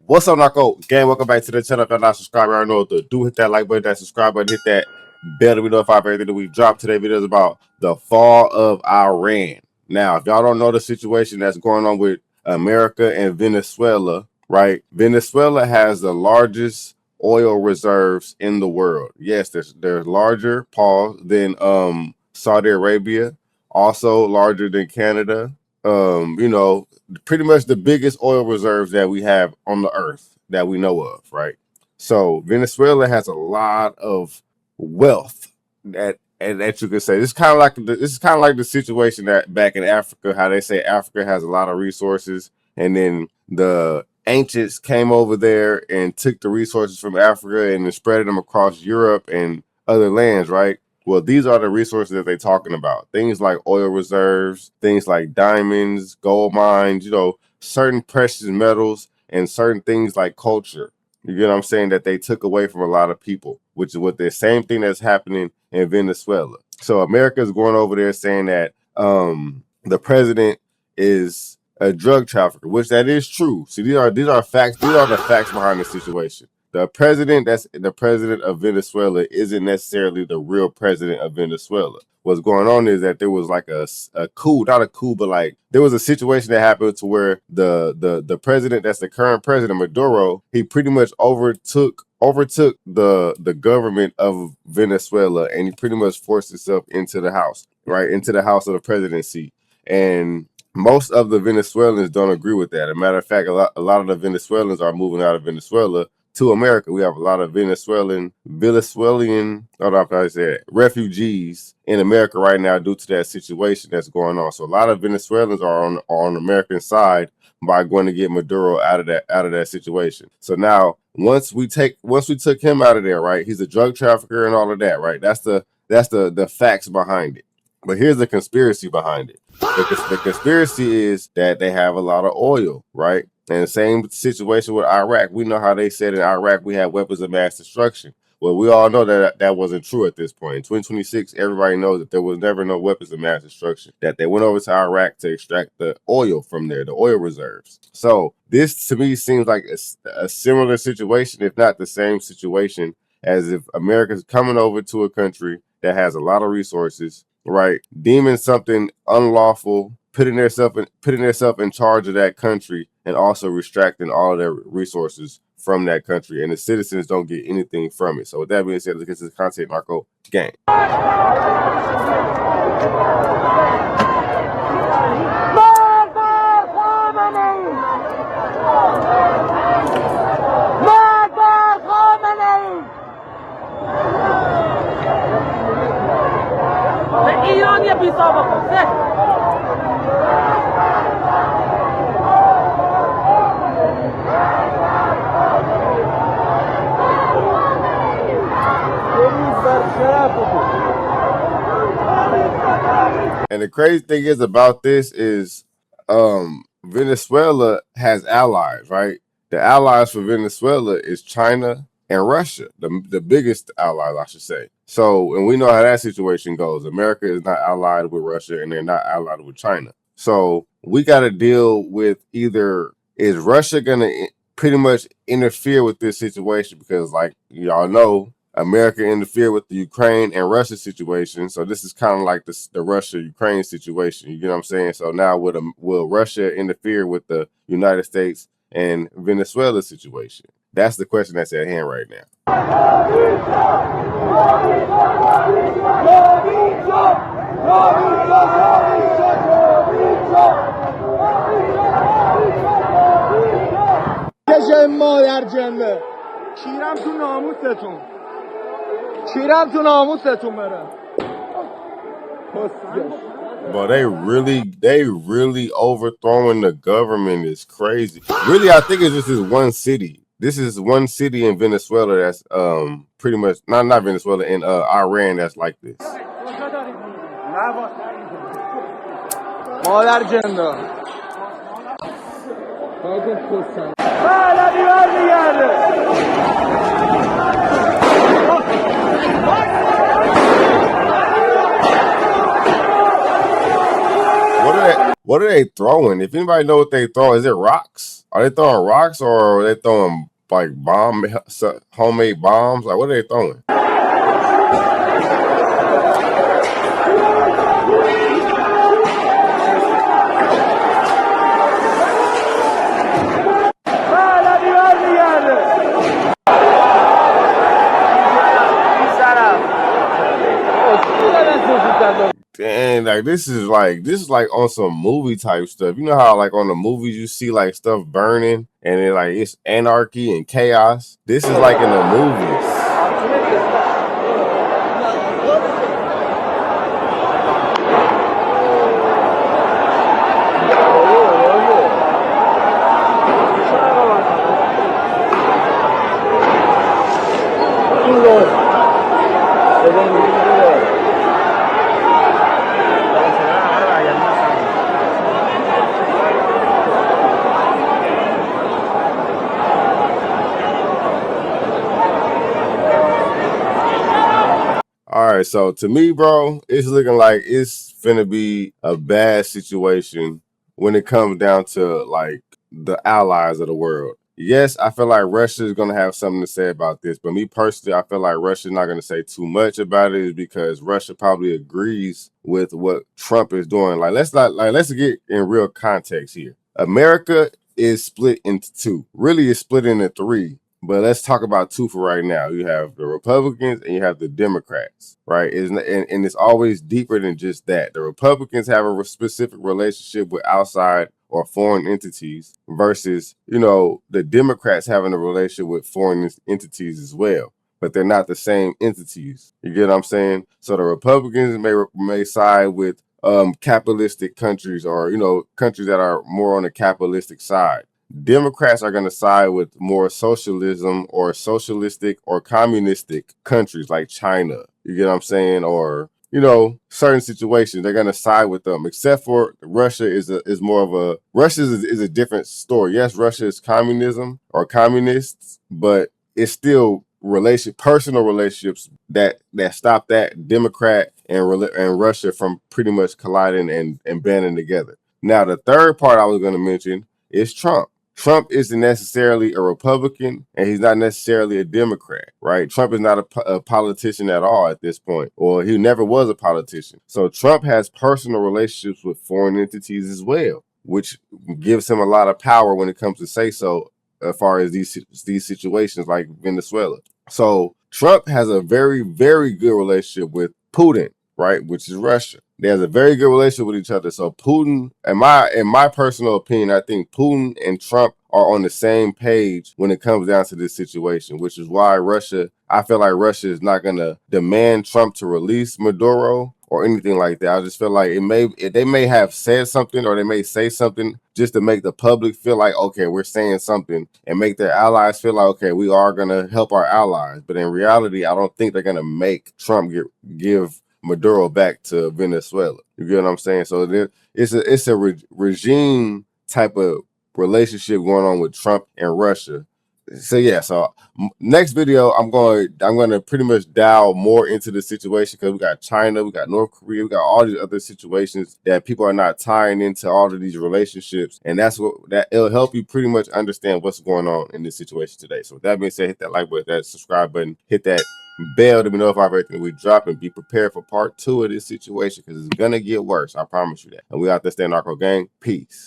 What's up, Narko? Gang, welcome back to the channel. If you're not subscribed, I already know what to do. Hit that like button, that subscribe button, hit that bell to be notified of everything that we've dropped. Today's video is about the fall of Iran. Now, if y'all don't know the situation that's going on with America and Venezuela, right? Venezuela has the largest oil reserves in the world. Yes, there's larger, pause, than Saudi Arabia, also larger than Canada. Pretty much the biggest oil reserves that we have on the earth that we know of, right? So Venezuela has a lot of wealth that you could say. This is kind of like the situation that back in Africa, how they say Africa has a lot of resources, and then the ancients came over there and took the resources from Africa and then spread them across Europe and other lands, right? Well, these are the resources that they're talking about. Things like oil reserves, things like diamonds, gold mines, certain precious metals, and certain things like culture. You get what I'm saying? That they took away from a lot of people, which is what the same thing that's happening in Venezuela. So America is going over there saying that the president is a drug trafficker, which that is true. See, these are facts. These are the facts behind the situation. The president that's the president of Venezuela isn't necessarily the real president of Venezuela. What's going on is that there was like a coup, not a coup, but like there was a situation that happened to where the president that's the current president, Maduro, he pretty much overtook the government of Venezuela, and he pretty much forced himself into the house, right? Into the house of the presidency. And most of the Venezuelans don't agree with that. As a matter of fact, a lot of the Venezuelans are moving out of Venezuela to America. We have a lot of Venezuelan, I don't know how I say it, refugees in America right now due to that situation that's going on. So a lot of Venezuelans are on the American side by going to get Maduro out of that situation. So now once we took him out of there, right? He's a drug trafficker and all of that, right? That's the facts behind it. But here's the conspiracy behind it. The conspiracy is that they have a lot of oil, right? And the same situation with Iraq. We know how they said in Iraq we had weapons of mass destruction. Well, we all know that wasn't true at this point. In 2026, everybody knows that there was never no weapons of mass destruction, that they went over to Iraq to extract the oil from there, the oil reserves. So this, to me, seems like a similar situation, if not the same situation, as if America's coming over to a country that has a lot of resources, right? Deeming something unlawful, putting themselves in charge of that country, and also restricting all of their resources from that country, and the citizens don't get anything from it. So with that being said, let's get to the content. Narco gang. And the crazy thing is about this is Venezuela has allies, right? The allies for Venezuela is China and Russia, the biggest allies, I should say. So, and we know how that situation goes. America is not allied with Russia, and they're not allied with China. So we got to deal with either, is Russia going to pretty much interfere with this situation? Because like y'all know, America interfered with the Ukraine and Russia situation. So this is kind of like the Russia-Ukraine situation. You get what I'm saying? So now will Russia interfere with the United States and Venezuela situation? That's the question that's at hand right now. But they really overthrowing the government is crazy. Really, I think it's just this one city. This is one city in Venezuela that's pretty much not Venezuela, in Iran that's like this. What are they throwing? If anybody know what they throw, is it rocks? Are they throwing rocks or are they throwing like homemade bombs? Like what are they throwing? Dang, like this is like on some movie type stuff. You know how like on the movies you see like stuff burning and then like it's anarchy and chaos. This is like in the movies. All right, so to me, bro, it's looking like it's finna be a bad situation when it comes down to like the allies of the world. Yes, I feel like Russia is gonna have something to say about this, but me personally, I feel like Russia's not gonna say too much about it, is because Russia probably agrees with what Trump is doing. Let's get in real context here. America is split into two. Really, it's split into three. But let's talk about two for right now. You have the Republicans and you have the Democrats, right? And it's always deeper than just that. The Republicans have a specific relationship with outside or foreign entities versus, the Democrats having a relationship with foreign entities as well. But they're not the same entities. You get what I'm saying? So the Republicans may side with capitalistic countries or, countries that are more on the capitalistic side. Democrats are going to side with more socialism or socialistic or communistic countries like China. You get what I'm saying? Or, certain situations, they're going to side with them, except for Russia is a different story. Yes, Russia is communism or communists, but it's still personal relationships that stop that Democrat and Russia from pretty much colliding and banding together. Now, the third part I was going to mention is Trump. Trump isn't necessarily a Republican and he's not necessarily a Democrat, right? Trump is not a politician at all at this point, or he never was a politician. So Trump has personal relationships with foreign entities as well, which gives him a lot of power when it comes to say so as far as these situations like Venezuela. So Trump has a very, very good relationship with Putin, right, which is Russia. They have a very good relationship with each other. So Putin, in my personal opinion, I think Putin and Trump are on the same page when it comes down to this situation, which is why I feel like Russia is not going to demand Trump to release Maduro or anything like that. I just feel like they may have said something or they may say something just to make the public feel like, okay, we're saying something, and make their allies feel like, okay, we are going to help our allies. But in reality, I don't think they're going to make Trump give Maduro back to Venezuela. You get what I'm saying? So it's a regime type of relationship going on with Trump and Russia. So yeah, so next video I'm going to pretty much dial more into the situation, because we got China, we got North Korea, we got all these other situations that people are not tying into all of these relationships, and it'll help you pretty much understand what's going on in this situation today. So with that being said, hit that like button, that subscribe button, hit that bell to be notified of everything we drop, and be prepared for part 2 of this situation, because it's gonna get worse. I promise you that. And we out there, stay Narco gang. Peace.